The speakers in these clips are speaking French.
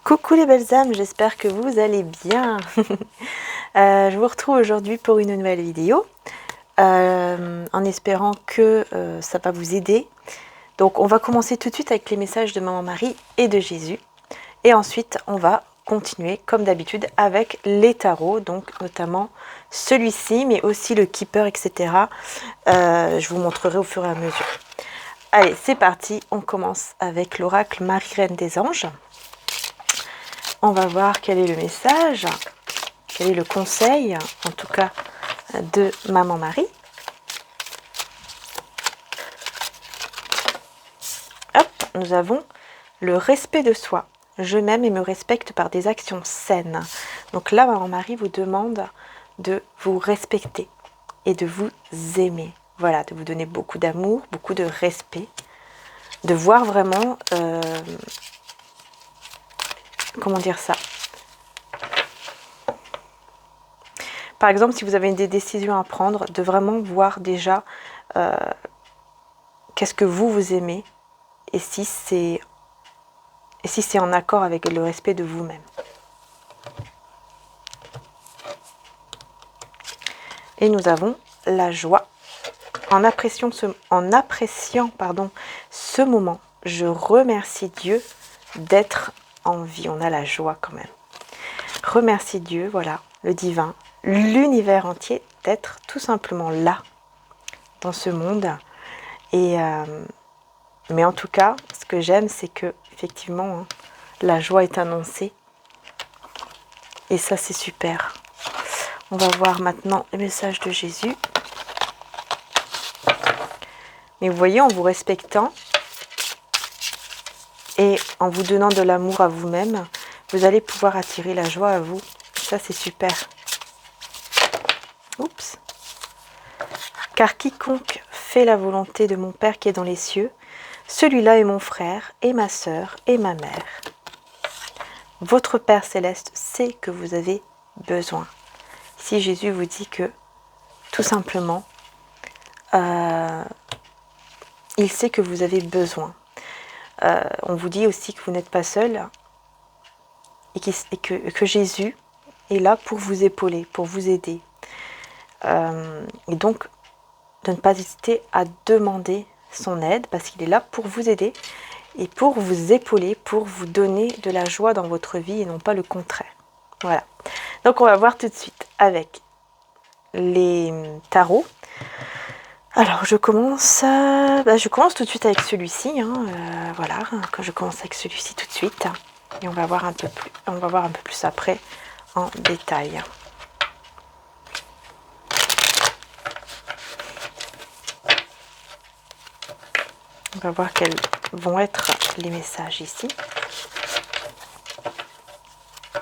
Coucou les belles âmes, j'espère que vous allez bien. Je vous retrouve aujourd'hui pour une nouvelle vidéo, en espérant que ça va vous aider. Donc on va commencer tout de suite avec les messages de Maman Marie et de Jésus. Et ensuite on va continuer comme d'habitude avec les tarots, donc notamment celui-ci, mais aussi le keeper, etc. Je vous montrerai au fur et à mesure. Allez, c'est parti, on commence avec l'oracle Marie-Reine des Anges. On va voir quel est le message, quel est le conseil, en tout cas, de Maman Marie. Hop, nous avons le respect de soi. Je m'aime et me respecte par des actions saines. Donc là, Maman Marie vous demande de vous respecter et de vous aimer. Voilà, de vous donner beaucoup d'amour, beaucoup de respect, de voir vraiment, comment dire ça ? Par exemple, si vous avez des décisions à prendre, de vraiment voir déjà qu'est-ce que vous aimez et si c'est en accord avec le respect de vous-même. Et nous avons la joie. En appréciant ce moment, je remercie Dieu d'être en vie. On a la joie quand même. Remercie Dieu, voilà, le divin, l'univers entier, d'être tout simplement là, dans ce monde. Et mais en tout cas, ce que j'aime, c'est que effectivement, hein, la joie est annoncée. Et ça, c'est super. On va voir maintenant le message de Jésus. Mais vous voyez, en vous respectant et en vous donnant de l'amour à vous-même, vous allez pouvoir attirer la joie à vous. Ça, c'est super. Oups. Car quiconque fait la volonté de mon Père qui est dans les cieux, celui-là est mon frère et ma sœur et ma mère. Votre Père céleste sait que vous avez besoin. Si Jésus vous dit que, tout simplement, il sait que vous avez besoin. On vous dit aussi que vous n'êtes pas seul et que Jésus est là pour vous épauler, pour vous aider. Et donc, de ne pas hésiter à demander son aide parce qu'il est là pour vous aider et pour vous épauler, pour vous donner de la joie dans votre vie et non pas le contraire. Voilà. Donc, on va voir tout de suite avec les tarots. Alors, je commence tout de suite avec celui-ci. Voilà, quand je commence avec celui-ci tout de suite. Et on va voir un peu plus après en détail. On va voir quels vont être les messages ici. En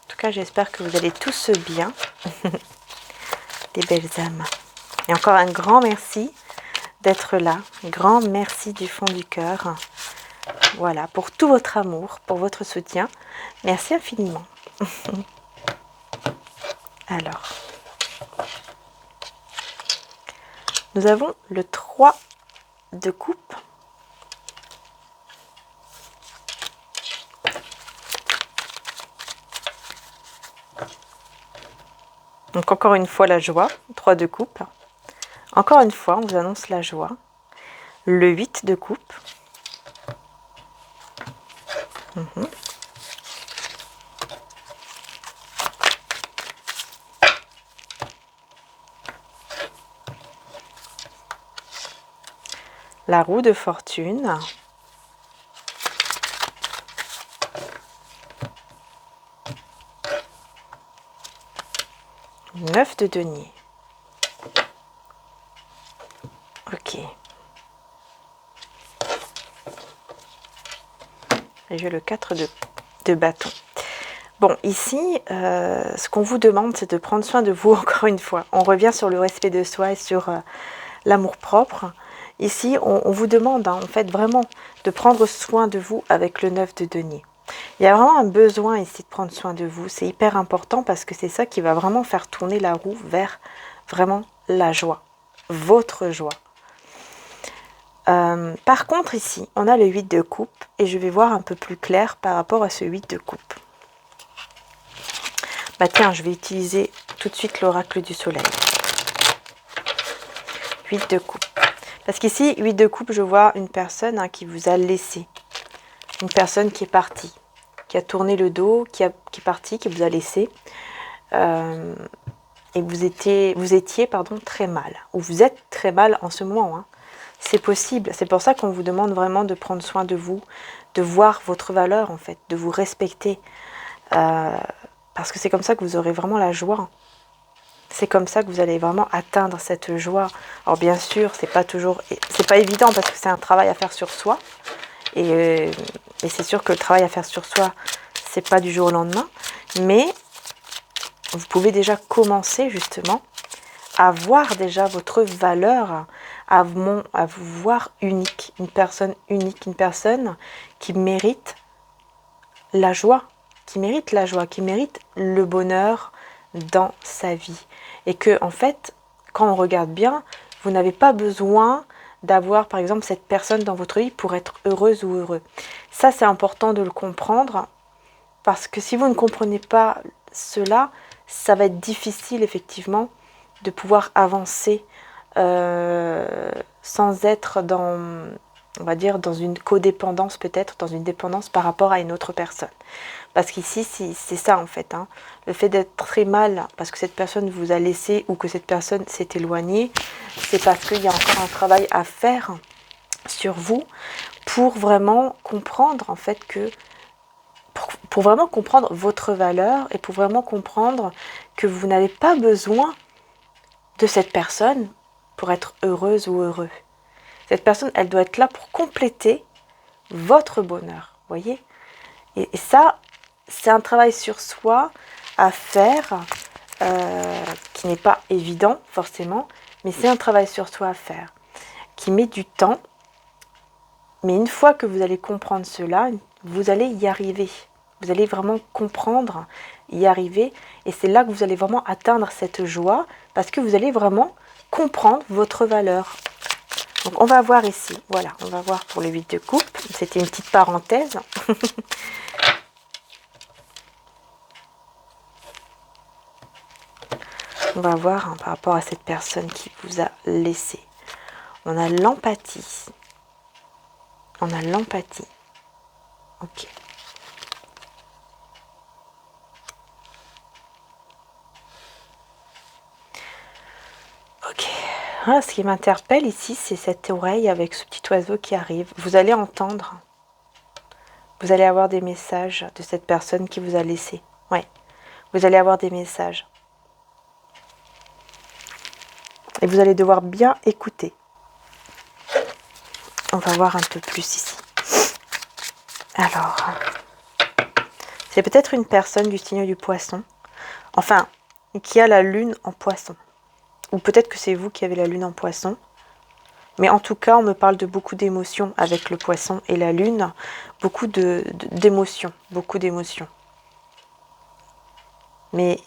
tout cas, j'espère que vous allez tous bien. Les belles âmes. Et encore un grand merci d'être là. Un grand merci du fond du cœur. Voilà, pour tout votre amour, pour votre soutien. Merci infiniment. Alors, nous avons le 3 de coupe. Donc encore une fois la joie, 3 de coupe. Encore une fois, on vous annonce la joie. Le 8 de coupe. La roue de fortune. Le 9 de denier. Ok. Et j'ai le 4 de bâton. Bon, ici, ce qu'on vous demande, c'est de prendre soin de vous encore une fois. On revient sur le respect de soi et sur l'amour-propre. Ici, on vous demande, en fait, vraiment de prendre soin de vous avec le 9 de denier. Il y a vraiment un besoin ici de prendre soin de vous. C'est hyper important parce que c'est ça qui va vraiment faire tourner la roue vers vraiment la joie. Votre joie. Par contre, ici, on a le 8 de coupe et je vais voir un peu plus clair par rapport à ce 8 de coupe. Bah tiens, je vais utiliser tout de suite l'oracle du soleil. 8 de coupe. Parce qu'ici, 8 de coupe, je vois une personne qui vous a laissé. Une personne qui est partie, qui a tourné le dos, qui est partie, qui vous a laissé. Et vous étiez très mal. Ou vous êtes très mal en ce moment. Hein. C'est possible. C'est pour ça qu'on vous demande vraiment de prendre soin de vous, de voir votre valeur en fait, de vous respecter. Parce que c'est comme ça que vous aurez vraiment la joie. C'est comme ça que vous allez vraiment atteindre cette joie. Alors bien sûr, c'est pas évident parce que c'est un travail à faire sur soi. Et c'est sûr que le travail à faire sur soi, c'est pas du jour au lendemain. Mais vous pouvez déjà commencer justement à voir déjà votre valeur, à vous voir unique, une personne qui mérite la joie, qui mérite le bonheur dans sa vie. Et que, en fait, quand on regarde bien, vous n'avez pas besoin d'avoir, par exemple, cette personne dans votre vie pour être heureuse ou heureux. Ça, c'est important de le comprendre, parce que si vous ne comprenez pas cela, ça va être difficile, effectivement, de pouvoir avancer sans être dans, on va dire, dans une codépendance peut-être, dans une dépendance par rapport à une autre personne. Parce qu'ici, c'est ça en fait. Hein. Le fait d'être très mal parce que cette personne vous a laissé ou que cette personne s'est éloignée, c'est parce qu'il y a encore un travail à faire sur vous pour vraiment comprendre en fait que pour vraiment comprendre votre valeur et pour vraiment comprendre que vous n'avez pas besoin de cette personne pour être heureuse ou heureux. Cette personne, elle doit être là pour compléter votre bonheur, voyez. Et ça, c'est un travail sur soi à faire qui n'est pas évident forcément, mais c'est un travail sur soi à faire qui met du temps. Mais une fois que vous allez comprendre cela, vous allez y arriver. Vous allez vraiment comprendre, y arriver. Et c'est là que vous allez vraiment atteindre cette joie parce que vous allez vraiment comprendre votre valeur. Donc on va voir ici, voilà, on va voir pour le 8 de coupe. C'était une petite parenthèse. On va voir par rapport à cette personne qui vous a laissé. On a l'empathie. On a l'empathie. Ok. Ok. Ah, ce qui m'interpelle ici, c'est cette oreille avec ce petit oiseau qui arrive. Vous allez entendre. Vous allez avoir des messages de cette personne qui vous a laissé. Ouais. Vous allez avoir des messages. Et vous allez devoir bien écouter. On va voir un peu plus ici. Alors, c'est peut-être une personne du signe du poisson. Enfin, qui a la lune en poisson. Ou peut-être que c'est vous qui avez la lune en poisson. Mais en tout cas, on me parle de beaucoup d'émotions avec le poisson et la lune. Beaucoup d'émotions. Beaucoup d'émotions. Mais,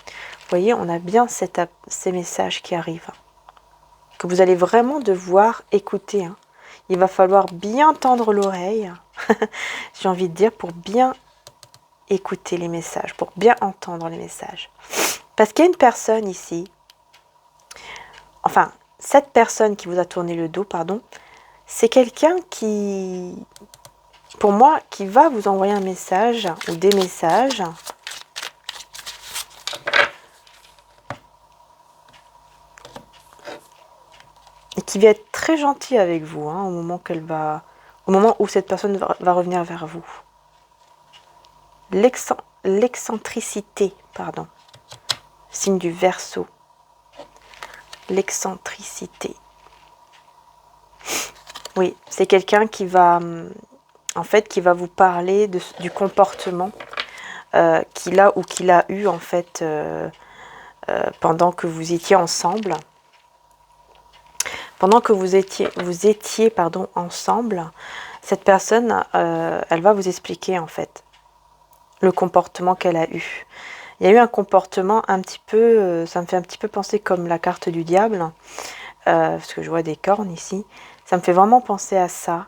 vous voyez, on a bien ces messages qui arrivent. Que vous allez vraiment devoir écouter. Hein. Il va falloir bien tendre l'oreille, j'ai envie de dire, pour bien écouter les messages, pour bien entendre les messages. Parce qu'il y a une personne ici, enfin, cette personne qui vous a tourné le dos, pardon, c'est quelqu'un qui, pour moi, qui va vous envoyer un message ou des messages et qui va être très gentil avec vous hein, au moment où cette personne va revenir vers vous. L'excentricité, pardon, signe du Verseau. L'excentricité. Oui, c'est quelqu'un qui va, en fait, qui va vous parler du comportement qu'il a ou qu'il a eu en fait pendant que vous étiez ensemble. Pendant que vous étiez ensemble, cette personne, elle va vous expliquer en fait le comportement qu'elle a eu. Il y a eu un comportement un petit peu, ça me fait un petit peu penser comme la carte du diable, parce que je vois des cornes ici. Ça me fait vraiment penser à ça.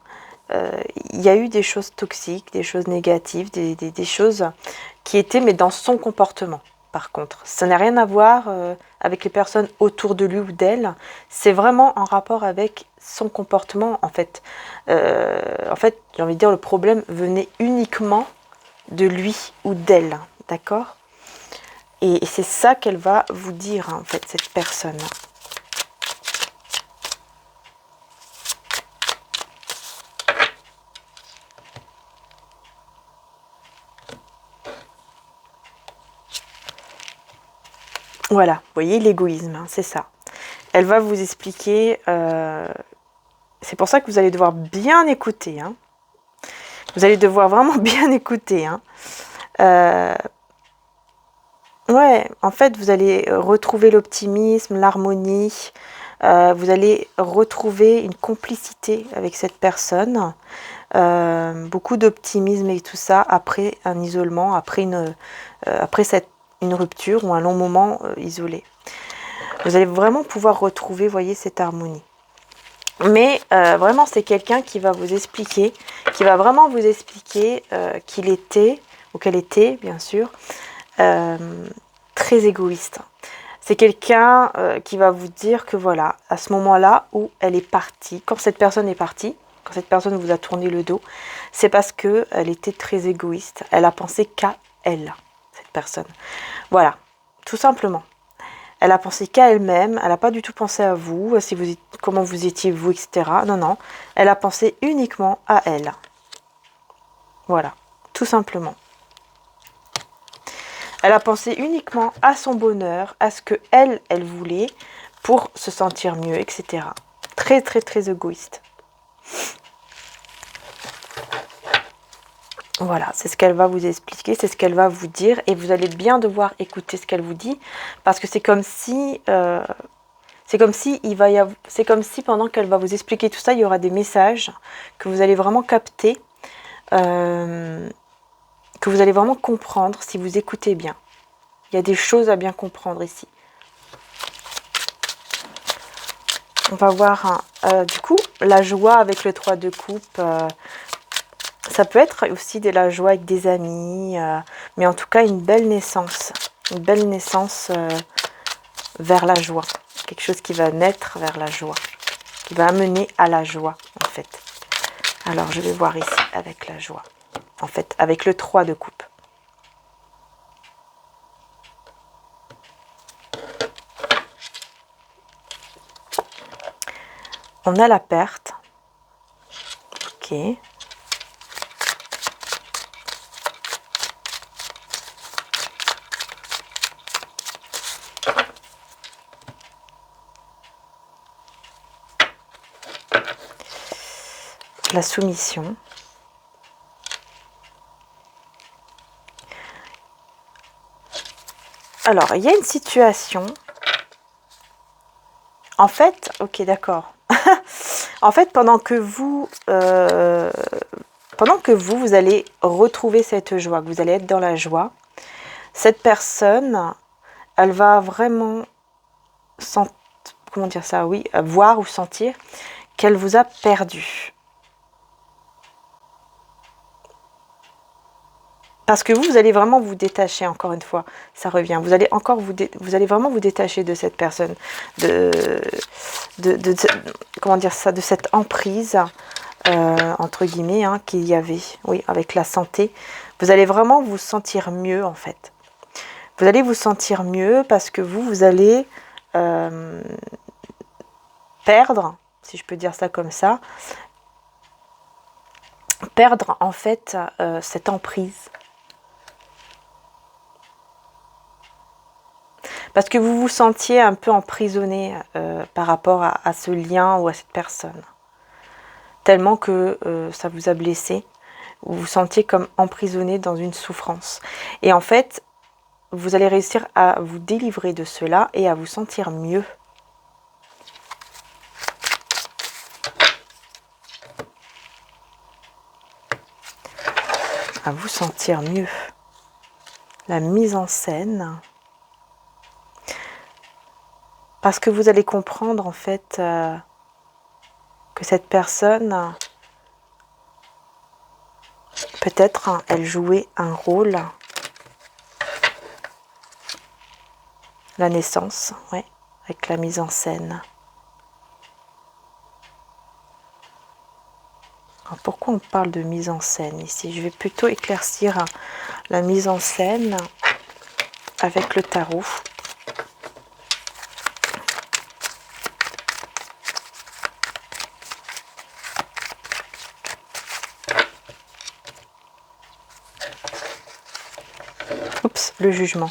Il y a eu des choses toxiques, des choses négatives, des choses qui étaient, mais dans son comportement. Par contre, ça n'a rien à voir avec les personnes autour de lui ou d'elle. C'est vraiment en rapport avec son comportement, en fait. J'ai envie de dire, le problème venait uniquement de lui ou d'elle, d'accord? Et c'est ça qu'elle va vous dire, en fait, cette personne. Voilà, vous voyez l'égoïsme, hein, c'est ça. Elle va vous expliquer, c'est pour ça que vous allez devoir bien écouter. Hein. Vous allez devoir vraiment bien écouter. Hein. Ouais, en fait, vous allez retrouver l'optimisme, l'harmonie. Vous allez retrouver une complicité avec cette personne. Beaucoup d'optimisme et tout ça après un isolement, après une rupture ou un long moment isolé. Vous allez vraiment pouvoir retrouver, voyez, cette harmonie. Mais vraiment, c'est quelqu'un qui va vous expliquer, qui va vraiment vous expliquer qu'il était, ou qu'elle était, bien sûr, très égoïste. C'est quelqu'un qui va vous dire que voilà, à ce moment-là où elle est partie, quand cette personne est partie, quand cette personne vous a tourné le dos, c'est parce qu'elle était très égoïste. Elle a pensé qu'à elle, cette personne. Voilà, tout simplement. Elle a pensé qu'à elle-même, elle n'a pas du tout pensé à vous, si vous, comment vous étiez vous, etc. Non, non, elle a pensé uniquement à elle. Voilà, tout simplement. Elle a pensé uniquement à son bonheur, à ce que elle voulait pour se sentir mieux, etc. Très, très, très égoïste. Voilà, c'est ce qu'elle va vous expliquer, c'est ce qu'elle va vous dire, et vous allez bien devoir écouter ce qu'elle vous dit, parce que c'est comme si c'est comme si pendant qu'elle va vous expliquer tout ça, il y aura des messages que vous allez vraiment capter, que vous allez vraiment comprendre si vous écoutez bien. Il y a des choses à bien comprendre ici. On va voir du coup la joie avec le 3 de coupe. Ça peut être aussi de la joie avec des amis, mais en tout cas une belle naissance vers la joie. Quelque chose qui va naître vers la joie, qui va amener à la joie en fait. Alors je vais voir ici avec la joie, en fait avec le 3 de coupe. On a la perte. Ok. La soumission. Alors, il y a une situation. En fait, ok, d'accord. En fait, pendant que vous allez retrouver cette joie, que vous allez être dans la joie, cette personne, elle va vraiment comment dire ça, oui, voir ou sentir qu'elle vous a perdu. Parce que vous allez vraiment vous détacher, encore une fois, ça revient. Vous allez vraiment vous détacher de cette personne, comment dire ça, de cette emprise, entre guillemets, hein, qu'il y avait, oui, avec la santé. Vous allez vraiment vous sentir mieux, en fait. Vous allez vous sentir mieux parce que vous allez perdre, si je peux dire ça comme ça, perdre, en fait, cette emprise. Parce que vous vous sentiez un peu emprisonné par rapport à ce lien ou à cette personne. Tellement que ça vous a blessé. Vous vous sentiez comme emprisonné dans une souffrance. Et en fait, vous allez réussir à vous délivrer de cela et à vous sentir mieux. À vous sentir mieux. La mise en scène. Parce que vous allez comprendre en fait que cette personne, peut-être, elle jouait un rôle. La naissance, ouais, avec la mise en scène. Alors pourquoi on parle de mise en scène ici? Je vais plutôt éclaircir la mise en scène avec le tarot. Oups, le jugement.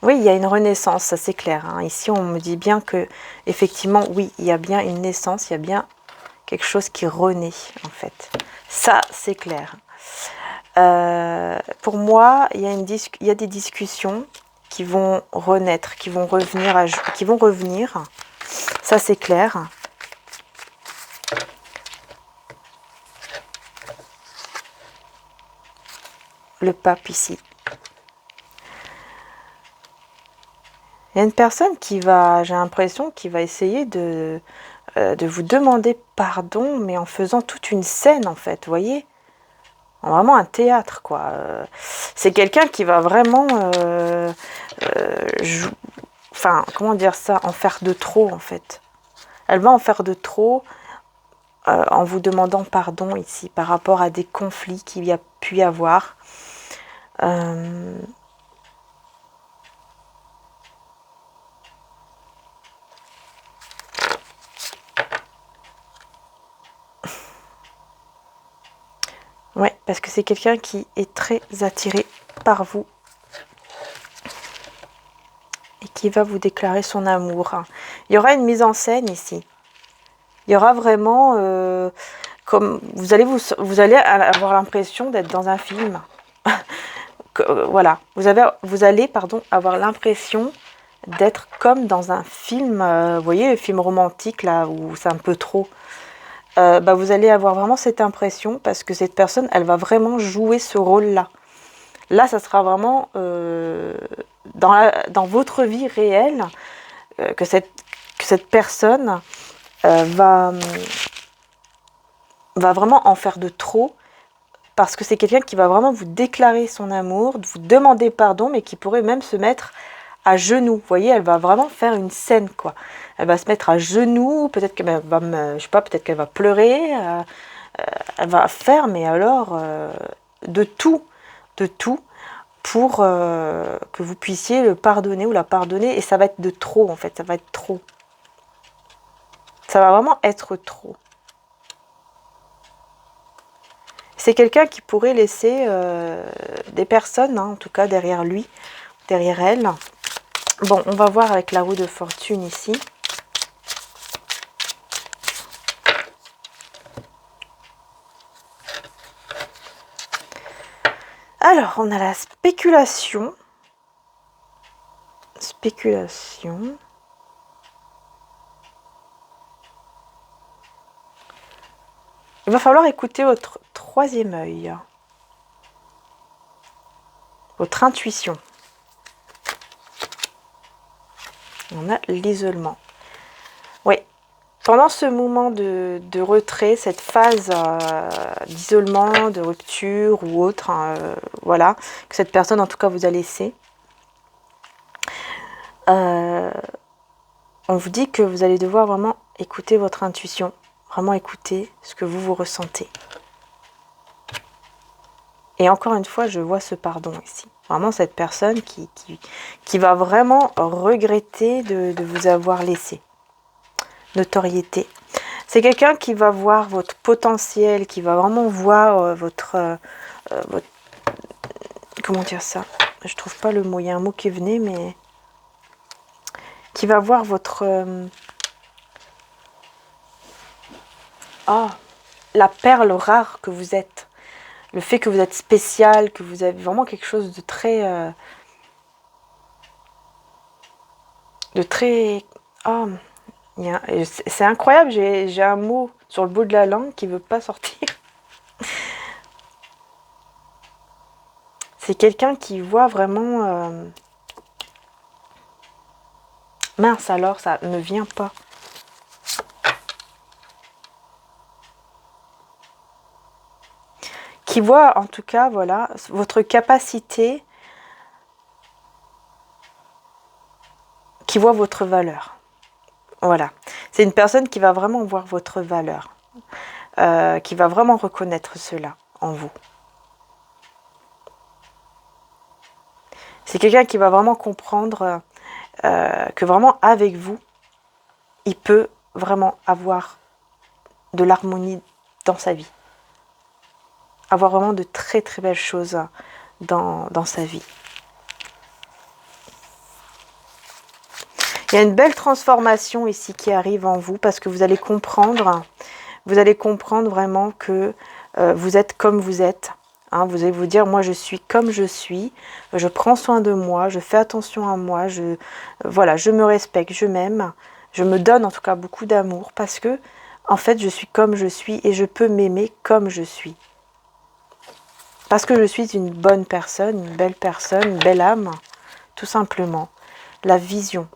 Oui, il y a une renaissance, ça c'est clair. Hein. Ici, on me dit bien que, effectivement, oui, il y a bien une naissance, il y a bien quelque chose qui renaît, en fait. Ça, c'est clair. Pour moi, il y a des discussions qui vont renaître, qui vont revenir. Ça, c'est clair. Le pape ici. Il y a une personne qui va, j'ai l'impression, qui va essayer de vous demander pardon, mais en faisant toute une scène, en fait, vous voyez, vraiment un théâtre, quoi. C'est quelqu'un qui va vraiment, enfin, comment dire ça, en faire de trop, en fait. Elle va en faire de trop en vous demandant pardon ici, par rapport à des conflits qu'il y a pu y avoir. Ouais, parce que c'est quelqu'un qui est très attiré par vous et qui va vous déclarer son amour. Il y aura une mise en scène ici. Il y aura vraiment, comme vous allez avoir l'impression d'être dans un film. Voilà, vous allez avoir l'impression d'être comme dans un film. Vous voyez, le film romantique là où c'est un peu trop. Vous allez avoir vraiment cette impression parce que cette personne, elle va vraiment jouer ce rôle-là. Là, ça sera vraiment dans votre vie réelle que cette personne va vraiment en faire de trop parce que c'est quelqu'un qui va vraiment vous déclarer son amour, vous demander pardon, mais qui pourrait même se mettre à genoux. Vous voyez, elle va vraiment faire une scène, quoi. Elle va se mettre à genoux, peut-être qu'elle va, je sais pas, peut-être qu'elle va pleurer, elle va faire, mais alors, de tout pour que vous puissiez le pardonner ou la pardonner, et ça va être de trop, en fait, ça va être trop. Ça va vraiment être trop. C'est quelqu'un qui pourrait laisser des personnes, hein, en tout cas derrière lui, derrière elle. Bon, on va voir avec la roue de fortune ici. Alors, on a la spéculation. Spéculation. Il va falloir écouter votre troisième œil. Votre intuition. On a l'isolement. Oui. Pendant ce moment de retrait, cette phase d'isolement, de rupture ou autre, voilà, que cette personne en tout cas vous a laissé, on vous dit que vous allez devoir vraiment écouter votre intuition, vraiment écouter ce que vous ressentez. Et encore une fois, je vois ce pardon ici. Vraiment cette personne qui va vraiment regretter de vous avoir laissé. Notoriété. C'est quelqu'un qui va voir votre potentiel, qui va vraiment voir votre... Comment dire ça? Je trouve pas le mot, il y a un mot qui venait, mais... Qui va voir votre... la perle rare que vous êtes. Le fait que vous êtes spécial, que vous avez vraiment quelque chose de très... c'est incroyable, j'ai un mot sur le bout de la langue qui ne veut pas sortir. C'est quelqu'un qui voit vraiment... Mince alors, ça ne vient pas. qui voit en tout cas, voilà, votre capacité, qui voit votre valeur. Voilà, c'est une personne qui va vraiment voir votre valeur, qui va vraiment reconnaître cela en vous. C'est quelqu'un qui va vraiment comprendre que vraiment avec vous, il peut vraiment avoir de l'harmonie dans sa vie. Avoir vraiment de très très belles choses dans sa vie. Il y a une belle transformation ici qui arrive en vous parce que vous allez comprendre vraiment que vous êtes comme vous êtes. Hein, vous allez vous dire, moi je suis comme je suis, je prends soin de moi, je fais attention à moi, voilà, je me respecte, je m'aime, je me donne en tout cas beaucoup d'amour parce que en fait je suis comme je suis et je peux m'aimer comme je suis. Parce que je suis une bonne personne, une belle âme, tout simplement. La vision.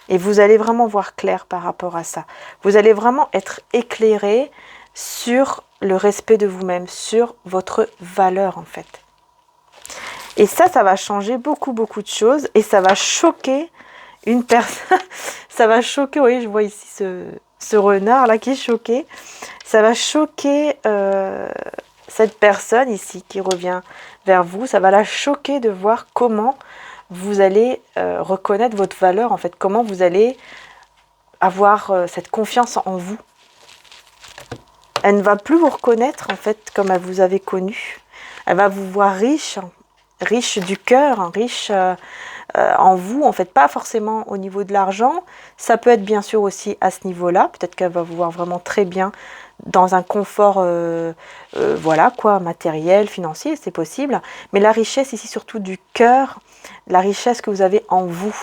Et vous allez vraiment voir clair par rapport à ça. Vous allez vraiment être éclairé sur le respect de vous-même, sur votre valeur en fait. Et ça va changer beaucoup de choses et ça va choquer une personne. Ça va choquer, vous voyez, je vois ici ce renard là qui est choqué. Ça va choquer cette personne ici qui revient vers vous. Ça va la choquer de voir comment vous allez reconnaître votre valeur en fait. Comment vous allez avoir cette confiance en vous. Elle ne va plus vous reconnaître en fait comme elle vous avait connu. Elle va vous voir riche, riche du cœur, riche en vous, en fait, pas forcément au niveau de l'argent. Ça peut être bien sûr aussi à ce niveau-là. Peut-être qu'elle va vous voir vraiment très bien dans un confort, voilà quoi, matériel, financier, c'est possible. Mais la richesse ici surtout du cœur, la richesse que vous avez en vous.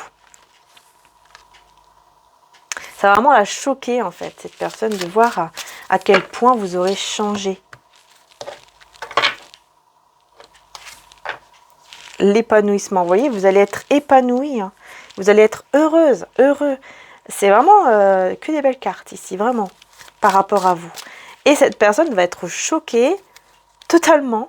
Ça va vraiment la choquer en fait, cette personne, de voir à quel point vous aurez changé. L'épanouissement, vous voyez, vous allez être épanoui, hein. Vous allez être heureuse, heureux. C'est vraiment que des belles cartes ici, vraiment, par rapport à vous. Et cette personne va être choquée totalement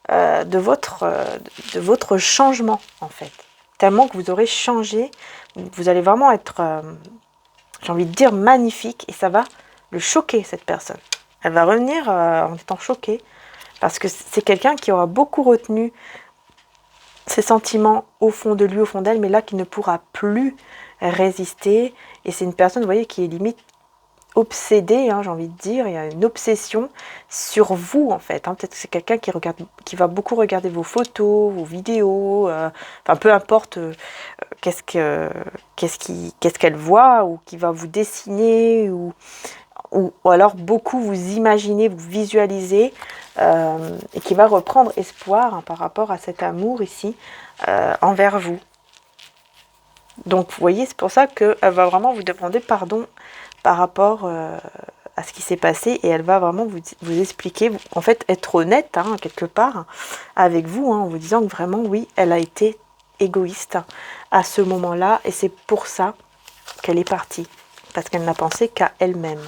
de votre changement, en fait. Tellement que vous aurez changé, vous allez vraiment être, j'ai envie de dire, magnifique, et ça va le choquer, cette personne. Elle va revenir en étant choquée, parce que c'est quelqu'un qui aura beaucoup retenu ses sentiments au fond de lui, au fond d'elle, mais là qui ne pourra plus résister. Et c'est une personne, vous voyez, qui est limite obsédée, hein, j'ai envie de dire. Il y a une obsession sur vous, en fait. Hein. Peut-être que c'est quelqu'un qui va beaucoup regarder vos photos, vos vidéos, enfin peu importe qu'est-ce qu'elle voit, ou qui va vous dessiner, ou alors beaucoup vous imaginez, vous visualisez, et qui va reprendre espoir, hein, par rapport à cet amour ici envers vous. Donc vous voyez, c'est pour ça qu'elle va vraiment vous demander pardon par rapport à ce qui s'est passé, et elle va vraiment vous expliquer, en fait être honnête, hein, quelque part avec vous, hein, en vous disant que vraiment oui, elle a été égoïste à ce moment-là, et c'est pour ça qu'elle est partie, parce qu'elle n'a pensé qu'à elle-même.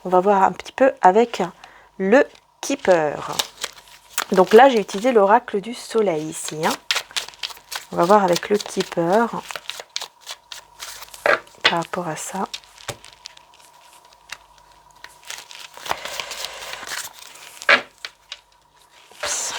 On va voir un petit peu avec le Keeper. Donc là, j'ai utilisé l'oracle du soleil ici. Hein. On va voir avec le Keeper par rapport à ça. Oups.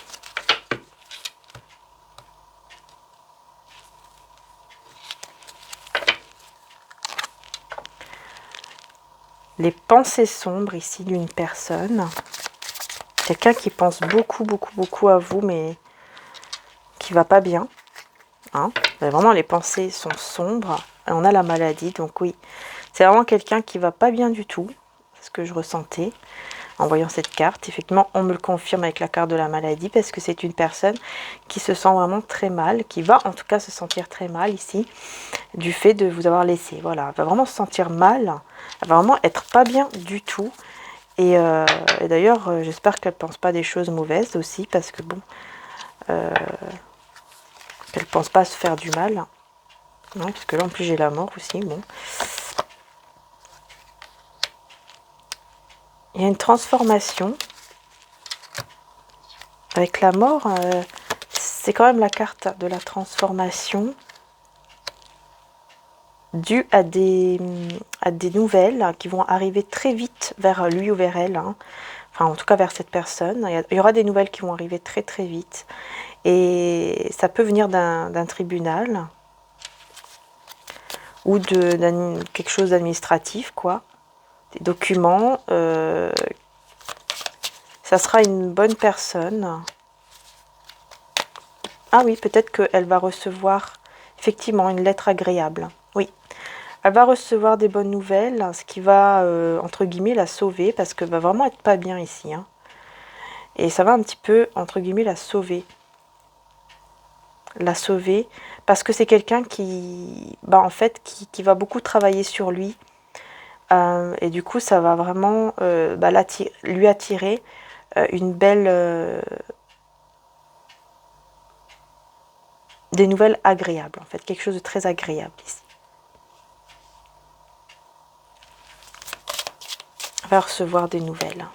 Les pensées sombres ici d'une personne. Quelqu'un qui pense beaucoup à vous, mais qui va pas bien. Hein. Vraiment, les pensées sont sombres. Et on a la maladie, donc oui. C'est vraiment quelqu'un qui va pas bien du tout. C'est ce que je ressentais en voyant cette carte. Effectivement, on me le confirme avec la carte de la maladie, parce que c'est une personne qui se sent vraiment très mal, qui va en tout cas se sentir très mal ici, du fait de vous avoir laissé. Voilà, elle va vraiment se sentir mal. Elle va vraiment être pas bien du tout. Et d'ailleurs, j'espère qu'elle ne pense pas des choses mauvaises aussi, parce que bon, qu'elle ne pense pas à se faire du mal. Non, parce que là, en plus, j'ai la mort aussi. Bon. Il y a une transformation. Avec la mort, c'est quand même la carte de la transformation due à des nouvelles qui vont arriver très vite vers lui ou vers elle. Hein. Enfin, en tout cas vers cette personne. Il y aura des nouvelles qui vont arriver très très vite. Et ça peut venir d'un tribunal ou de quelque chose d'administratif, quoi. Des documents. Ça sera une bonne personne. Ah oui, peut-être qu'elle va recevoir effectivement une lettre agréable. Oui. Elle va recevoir des bonnes nouvelles, ce qui va, entre guillemets, la sauver, parce qu'elle va vraiment être pas bien ici. Hein. Et ça va un petit peu, entre guillemets, la sauver. La sauver, parce que c'est quelqu'un qui, en fait, qui va beaucoup travailler sur lui. Et du coup, ça va vraiment lui attirer une belle... des nouvelles agréables, en fait. Quelque chose de très agréable ici. Elle va recevoir des nouvelles.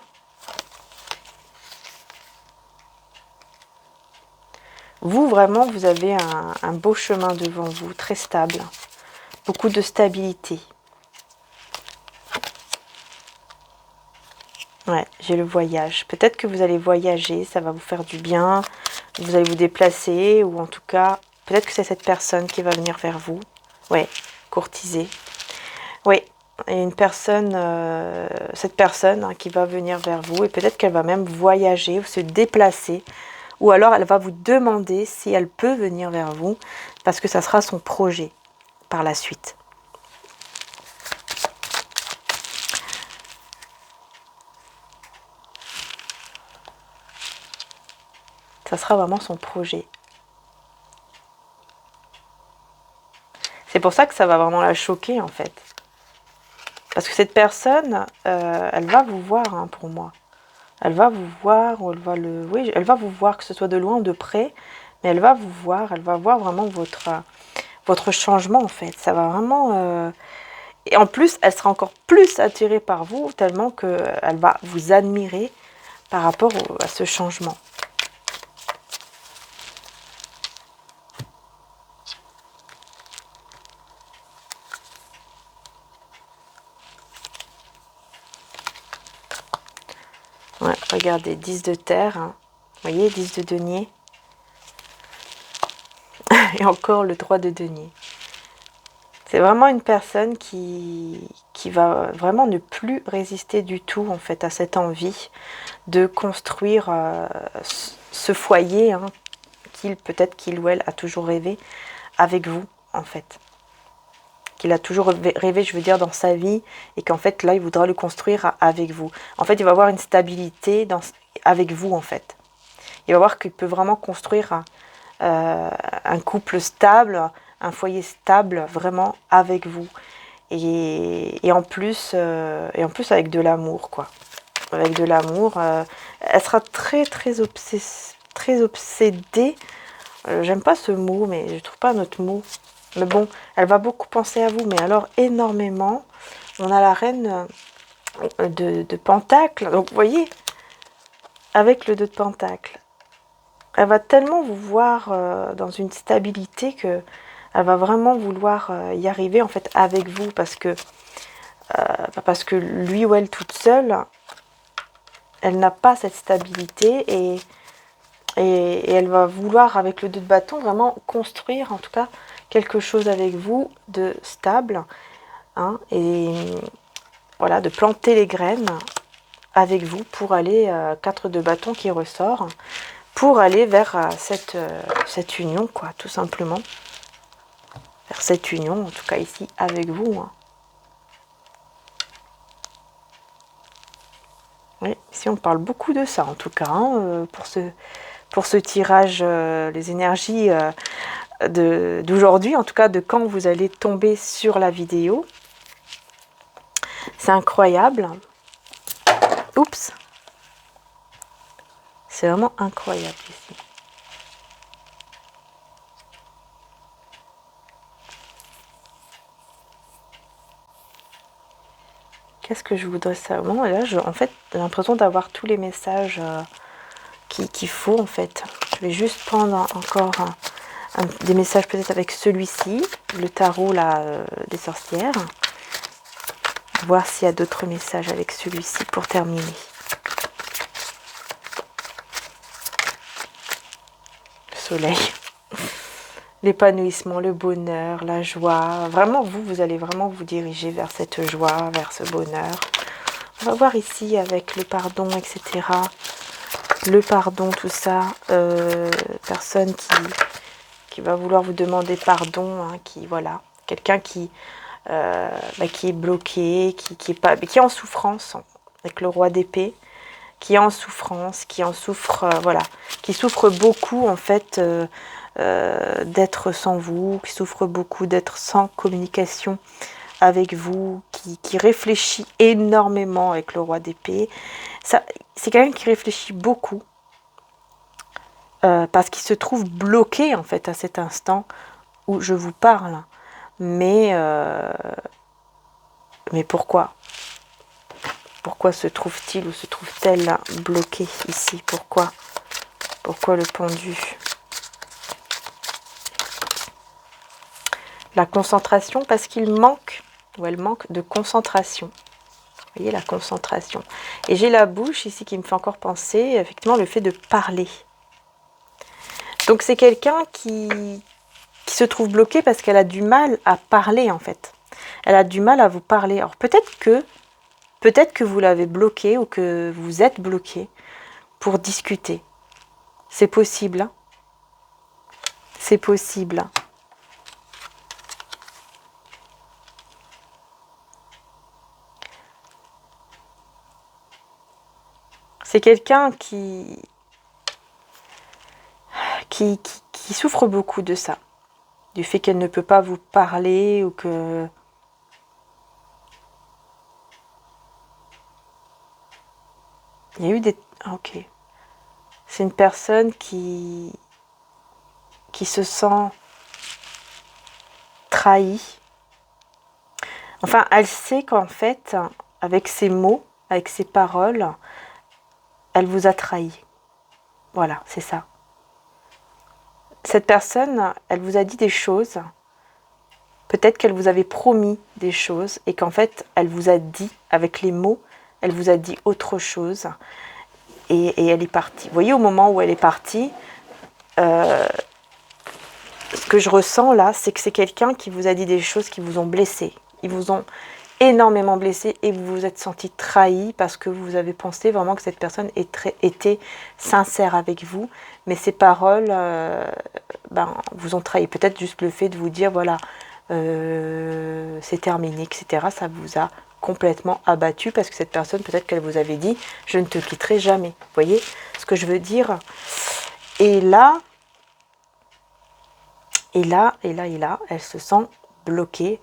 Vous, vraiment, vous avez un beau chemin devant vous, très stable. Beaucoup de stabilité. Ouais, j'ai le voyage. Peut-être que vous allez voyager, ça va vous faire du bien. Vous allez vous déplacer, ou en tout cas, peut-être que c'est cette personne qui va venir vers vous. Ouais, courtiser. Oui, il y a une personne, cette personne hein, qui va venir vers vous, et peut-être qu'elle va même voyager ou se déplacer. Ou alors elle va vous demander si elle peut venir vers vous, parce que ça sera son projet par la suite. Ça sera vraiment son projet. C'est pour ça que ça va vraiment la choquer en fait. Parce que cette personne, elle va vous voir hein, pour moi. Elle va vous voir, ou elle va vous voir, que ce soit de loin ou de près, mais elle va vous voir, elle va voir vraiment votre changement en fait. Ça va vraiment... Et en plus, elle sera encore plus attirée par vous, tellement qu'elle va vous admirer par rapport à ce changement. Ouais, regardez, 10 de terre, hein. Vous voyez, 10 de denier. Et encore le 3 de denier. C'est vraiment une personne qui va vraiment ne plus résister du tout en fait à cette envie de construire ce foyer hein, peut-être qu'il ou elle a toujours rêvé avec vous en fait. Qu'il a toujours rêvé, je veux dire, dans sa vie et qu'en fait là il voudra le construire avec vous. En fait il va avoir une stabilité avec vous en fait. Il va voir qu'il peut vraiment construire un couple stable, un foyer stable vraiment avec vous et en plus avec de l'amour quoi, avec de l'amour. Elle sera très obsédée. J'aime pas ce mot, mais je trouve pas un autre mot. Mais bon, elle va beaucoup penser à vous, mais alors énormément. On a la reine de Pentacle. Donc vous voyez, avec le 2 de Pentacle. Elle va tellement vous voir dans une stabilité que elle va vraiment vouloir y arriver en fait avec vous parce que lui ou elle toute seule, elle n'a pas cette stabilité et elle va vouloir avec le 2 de bâton vraiment construire en tout cas quelque chose avec vous de stable hein, et voilà de planter les graines avec vous pour aller 4 de bâton qui ressort pour aller vers cette union, quoi, tout simplement. Vers cette union, en tout cas ici, avec vous. Hein. Oui, ici on parle beaucoup de ça, en tout cas, hein, pour ce tirage, les énergies d'aujourd'hui, en tout cas de quand vous allez tomber sur la vidéo. C'est incroyable. Oups. C'est vraiment incroyable ici. Qu'est-ce que je voudrais savoir? En fait, j'ai l'impression d'avoir tous les messages qu'il faut en fait. Je vais juste prendre encore des messages peut-être avec celui-ci, le tarot là, des sorcières. Voir s'il y a d'autres messages avec celui-ci pour terminer. Le soleil. L'épanouissement, le bonheur, la joie. Vraiment, vous allez vraiment vous diriger vers cette joie, vers ce bonheur. On va voir ici avec le pardon, etc. Le pardon, tout ça. Personne qui va vouloir vous demander pardon. Hein, voilà. Quelqu'un qui est bloqué, qui est en souffrance, avec le roi d'épée, qui est en souffrance, qui en souffre, voilà, qui souffre beaucoup en fait d'être sans vous, qui souffre beaucoup d'être sans communication avec vous, qui réfléchit énormément avec le roi d'épée. C'est quelqu'un qui réfléchit beaucoup parce qu'il se trouve bloqué en fait à cet instant où je vous parle. Mais pourquoi? Pourquoi se trouve-t-il ou se trouve-t-elle bloqué ici? Pourquoi? Pourquoi le pendu? La concentration, parce qu'il manque, ou elle manque de concentration. Vous voyez, la concentration. Et j'ai la bouche ici qui me fait encore penser, effectivement, le fait de parler. Donc c'est quelqu'un qui se trouve bloqué parce qu'elle a du mal à parler, en fait. Elle a du mal à vous parler. Alors peut-être que vous l'avez bloqué ou que vous êtes bloqué pour discuter. C'est possible. Hein, c'est possible. C'est quelqu'un qui souffre beaucoup de ça. Du fait qu'elle ne peut pas vous parler ou que... Il y a eu des... Ok. C'est une personne qui se sent trahie. Enfin, elle sait qu'en fait, avec ses mots, avec ses paroles, elle vous a trahi. Voilà, c'est ça. Cette personne, elle vous a dit des choses. Peut-être qu'elle vous avait promis des choses et qu'en fait, elle vous a dit, avec les mots, elle vous a dit autre chose et elle est partie. Vous voyez, au moment où elle est partie, ce que je ressens là, c'est que c'est quelqu'un qui vous a dit des choses qui vous ont blessé. Ils vous ont énormément blessé et vous vous êtes senti trahi parce que vous avez pensé vraiment que cette personne était sincère avec vous, mais ces paroles vous ont trahi. Peut-être juste le fait de vous dire voilà, c'est terminé, etc. Ça vous a complètement abattu parce que cette personne, peut-être qu'elle vous avait dit je ne te quitterai jamais. Vous voyez ce que je veux dire? Et là, elle se sent bloquée.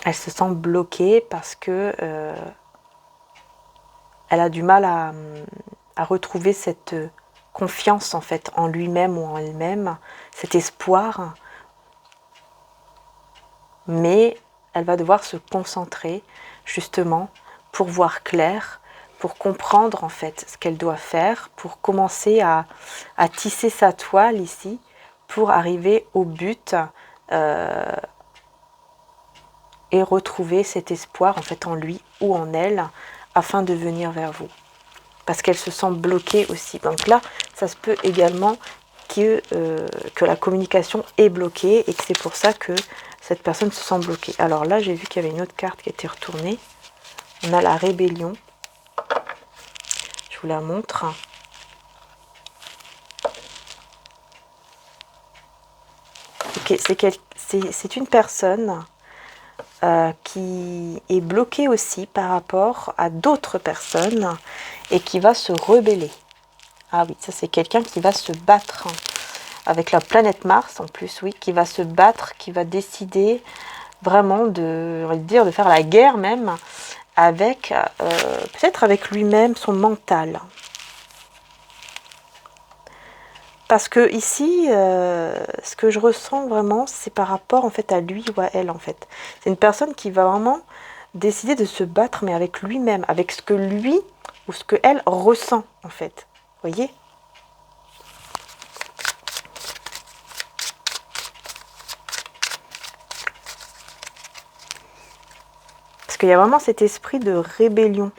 Elle se sent bloquée parce que elle a du mal à retrouver cette confiance en fait en lui-même ou en elle-même, cet espoir. Mais elle va devoir se concentrer justement pour voir clair, pour comprendre en fait ce qu'elle doit faire, pour commencer à tisser sa toile ici, pour arriver au but et retrouver cet espoir en fait en lui ou en elle afin de venir vers vous. Parce qu'elle se sent bloquée aussi. Donc là, ça se peut également que la communication est bloquée et que c'est pour ça que cette personne se sent bloquée. Alors là, j'ai vu qu'il y avait une autre carte qui était retournée. On a la rébellion. Je vous la montre. Okay, c'est une personne qui est bloquée aussi par rapport à d'autres personnes et qui va se rebeller. Ah oui, ça c'est quelqu'un qui va se battre avec la planète Mars en plus, oui, qui va se battre, qui va décider vraiment on va dire, de faire la guerre même avec, peut-être avec lui-même, son mental. Parce que ici, ce que je ressens vraiment, c'est par rapport en fait à lui ou à elle en fait. C'est une personne qui va vraiment décider de se battre, mais avec lui-même, avec ce que lui ou ce que elle ressent en fait. Vous voyez? Parce qu'il y a vraiment cet esprit de rébellion.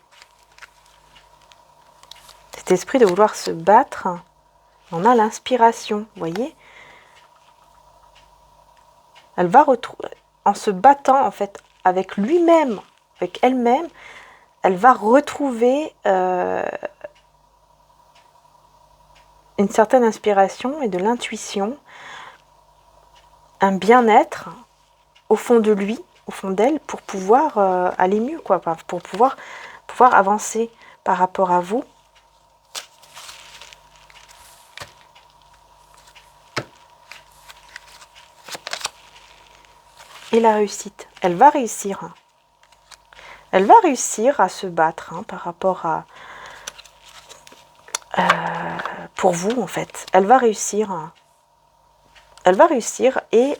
Cet esprit de vouloir se battre. On a l'inspiration, vous voyez? Elle va retrouver, en se battant en fait avec lui-même, avec elle-même, elle va retrouver une certaine inspiration et de l'intuition, un bien-être au fond de lui, au fond d'elle, pour pouvoir aller mieux, quoi, pour pouvoir avancer par rapport à vous. Et la réussite, elle va réussir. Elle va réussir à se battre par rapport à... pour vous, en fait. Elle va réussir. Elle va réussir et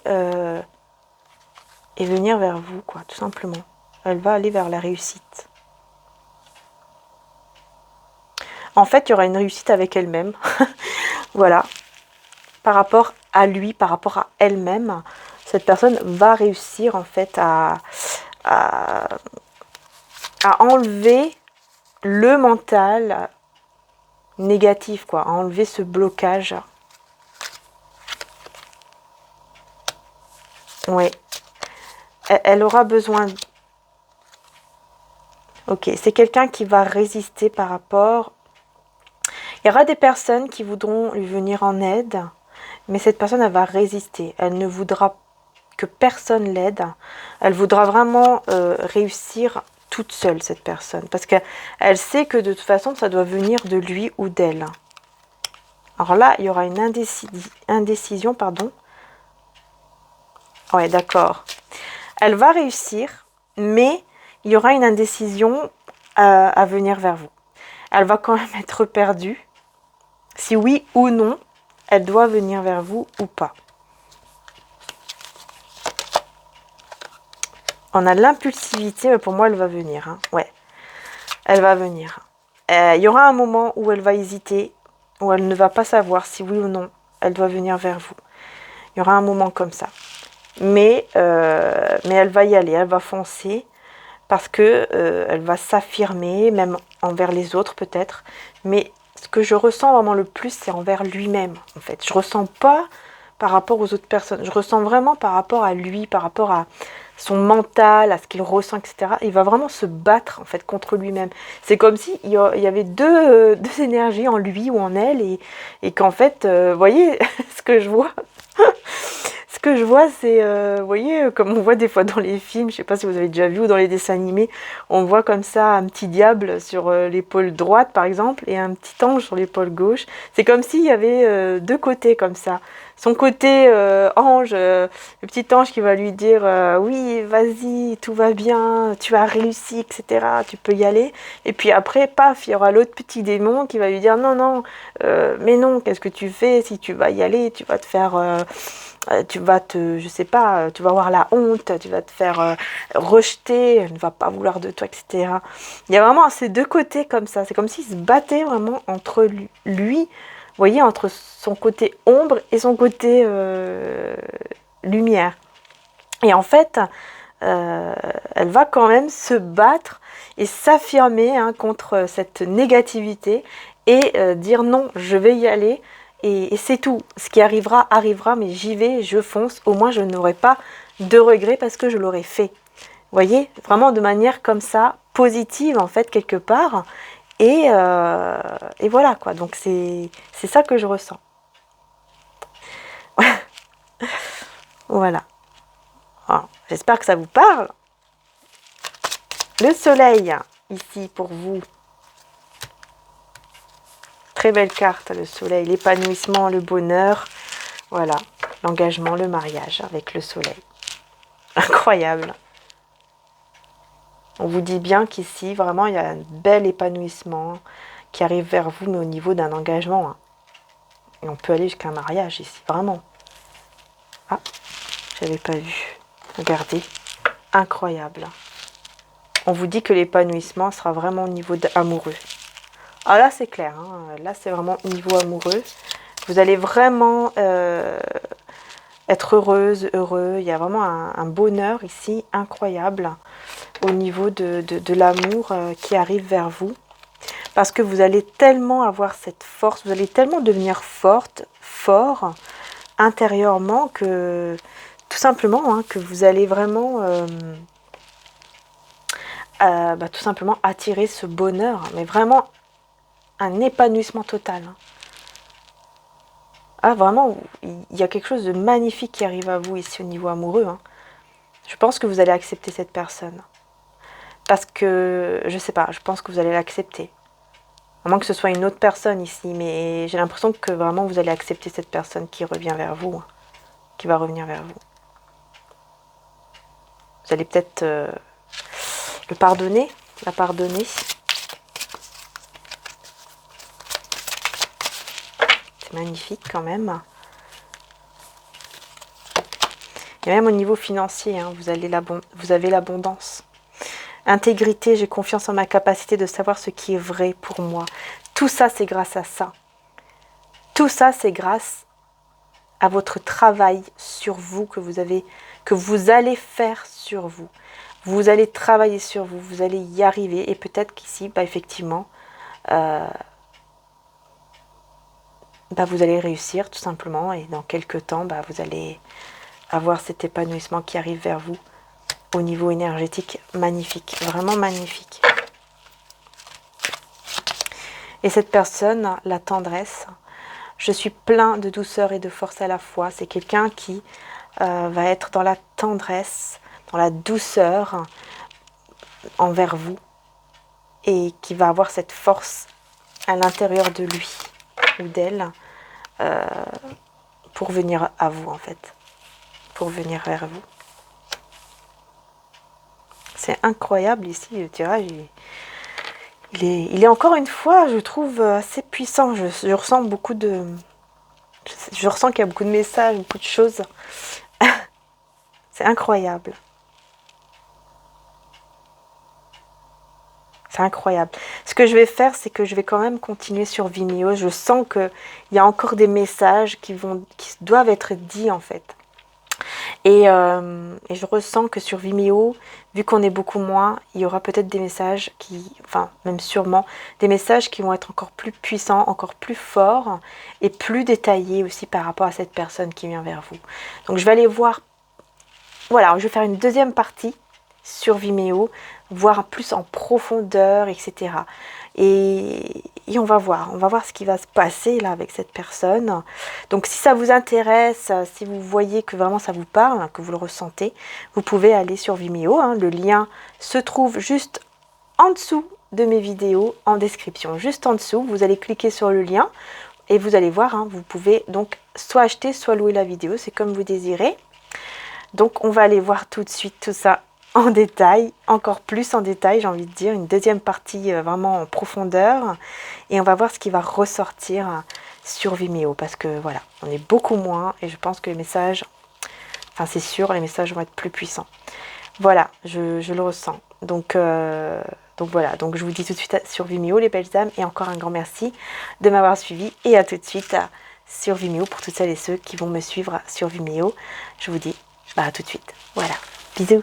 venir vers vous, quoi, tout simplement. Elle va aller vers la réussite. En fait, il y aura une réussite avec elle-même. Voilà. Par rapport à lui, par rapport à elle-même, cette personne va réussir, en fait, à enlever le mental négatif, quoi. À enlever ce blocage. Oui. Elle aura besoin... Ok, c'est quelqu'un qui va résister par rapport... Il y aura des personnes qui voudront lui venir en aide, mais cette personne, elle va résister. Elle ne voudra que personne l'aide. Elle voudra vraiment réussir toute seule, cette personne. Parce qu'elle sait que de toute façon, ça doit venir de lui ou d'elle. Alors là, il y aura une indécision, pardon. Ouais, d'accord. Elle va réussir, mais il y aura une indécision à venir vers vous. Elle va quand même être perdue. Si oui ou non, elle doit venir vers vous ou pas. On a l'impulsivité, mais pour moi, elle va venir. Hein. Ouais, elle va venir. Il y aura un moment où elle va hésiter, où elle ne va pas savoir si oui ou non, elle doit venir vers vous. Il y aura un moment comme ça. Mais elle va y aller, elle va foncer, parce que elle va s'affirmer, même envers les autres peut-être. Mais ce que je ressens vraiment le plus, c'est envers lui-même, en fait. Je ne ressens pas par rapport aux autres personnes. Je ressens vraiment par rapport à lui, par rapport à son mental, à ce qu'il ressent, etc. Il va vraiment se battre, en fait, contre lui-même. C'est comme s'il y avait deux énergies en lui ou en elle, et qu'en fait, vous voyez, ce que je vois... Ce que je vois, c'est, vous voyez, comme on voit des fois dans les films, je ne sais pas si vous avez déjà vu, ou dans les dessins animés, on voit comme ça un petit diable sur l'épaule droite, par exemple, et un petit ange sur l'épaule gauche. C'est comme s'il y avait deux côtés comme ça. Son côté ange, le petit ange qui va lui dire oui, vas-y, tout va bien, tu as réussi, etc., tu peux y aller. Et puis après, paf, il y aura l'autre petit démon qui va lui dire non, non, mais non, qu'est-ce que tu fais? Si tu vas y aller, tu vas te faire... tu vas je sais pas, tu vas avoir la honte, tu vas te faire rejeter, elle ne va pas vouloir de toi, etc. Il y a vraiment ces deux côtés comme ça. C'est comme s'il se battait vraiment entre lui, vous voyez, entre son côté ombre et son côté lumière. Et en fait, elle va quand même se battre et s'affirmer contre cette négativité et dire non, je vais y aller. Et c'est tout. Ce qui arrivera, arrivera, mais j'y vais, je fonce. Au moins, je n'aurai pas de regrets parce que je l'aurai fait. Vous voyez, vraiment de manière comme ça, positive en fait, quelque part. Et voilà quoi. Donc, c'est ça que je ressens. Voilà. J'espère que ça vous parle. Le soleil, ici, pour vous. Très belle carte, le soleil, l'épanouissement, le bonheur, voilà, l'engagement, le mariage avec le soleil. Incroyable. On vous dit bien qu'ici, vraiment, il y a un bel épanouissement qui arrive vers vous, mais au niveau d'un engagement. Et on peut aller jusqu'à un mariage ici, vraiment. Ah, j'avais pas vu. Regardez, incroyable. On vous dit que l'épanouissement sera vraiment au niveau amoureux. Ah là c'est clair, hein. Là c'est vraiment niveau amoureux. Vous allez vraiment être heureuse, heureux. Il y a vraiment un bonheur ici incroyable au niveau de l'amour qui arrive vers vous. Parce que vous allez tellement avoir cette force, vous allez tellement devenir forte, fort intérieurement que tout simplement hein, que vous allez vraiment tout simplement attirer ce bonheur, mais vraiment un épanouissement total. Hein. Ah vraiment, il y a quelque chose de magnifique qui arrive à vous ici au niveau amoureux. Hein. Je pense que vous allez accepter cette personne. Parce que, je sais pas, je pense que vous allez l'accepter. À moins que ce soit une autre personne ici, mais j'ai l'impression que vraiment vous allez accepter cette personne qui revient vers vous, hein, qui va revenir vers vous. Vous allez peut-être le pardonner, la pardonner. C'est magnifique quand même. Et même au niveau financier, hein, vous avez l'abondance. Intégrité, j'ai confiance en ma capacité de savoir ce qui est vrai pour moi. Tout ça, c'est grâce à ça. Tout ça, c'est grâce à votre travail sur vous que vous allez faire sur vous. Vous allez travailler sur vous, vous allez y arriver. Et peut-être qu'ici, effectivement, vous allez réussir tout simplement. Et dans quelques temps, vous allez avoir cet épanouissement qui arrive vers vous au niveau énergétique. Magnifique, vraiment magnifique. Et cette personne, la tendresse, je suis plein de douceur et de force à la fois. C'est quelqu'un qui va être dans la tendresse, dans la douceur envers vous et qui va avoir cette force à l'intérieur de lui ou d'elle pour venir à vous en fait, pour venir vers vous. C'est incroyable ici, le tirage. Il est encore une fois, je trouve, assez puissant. Je ressens beaucoup de... Je ressens qu'il y a beaucoup de messages, beaucoup de choses. C'est incroyable. C'est incroyable. Ce que je vais faire, c'est que je vais quand même continuer sur Vimeo. Je sens qu'il y a encore des messages qui doivent être dits en fait. Et je ressens que sur Vimeo, vu qu'on est beaucoup moins, il y aura peut-être des messages même sûrement, des messages qui vont être encore plus puissants, encore plus forts et plus détaillés aussi par rapport à cette personne qui vient vers vous. Donc je vais aller voir, voilà, je vais faire une deuxième partie sur Vimeo, voir plus en profondeur, etc. Et on va voir ce qui va se passer là avec cette personne. Donc si ça vous intéresse, si vous voyez que vraiment ça vous parle, que vous le ressentez, vous pouvez aller sur Vimeo. Hein. Le lien se trouve juste en dessous de mes vidéos, en description. Juste en dessous, vous allez cliquer sur le lien et vous allez voir, hein, vous pouvez donc soit acheter, soit louer la vidéo, c'est comme vous désirez. Donc on va aller voir tout de suite tout ça en détail, encore plus en détail, j'ai envie de dire, une deuxième partie vraiment en profondeur. Et on va voir ce qui va ressortir sur Vimeo, parce que voilà, on est beaucoup moins et je pense que les messages, enfin c'est sûr, les messages vont être plus puissants. Voilà, je le ressens. Donc voilà, donc je vous dis tout de suite sur Vimeo les belles âmes et encore un grand merci de m'avoir suivi et à tout de suite sur Vimeo pour toutes celles et ceux qui vont me suivre sur Vimeo. Je vous dis à tout de suite. Voilà, bisous.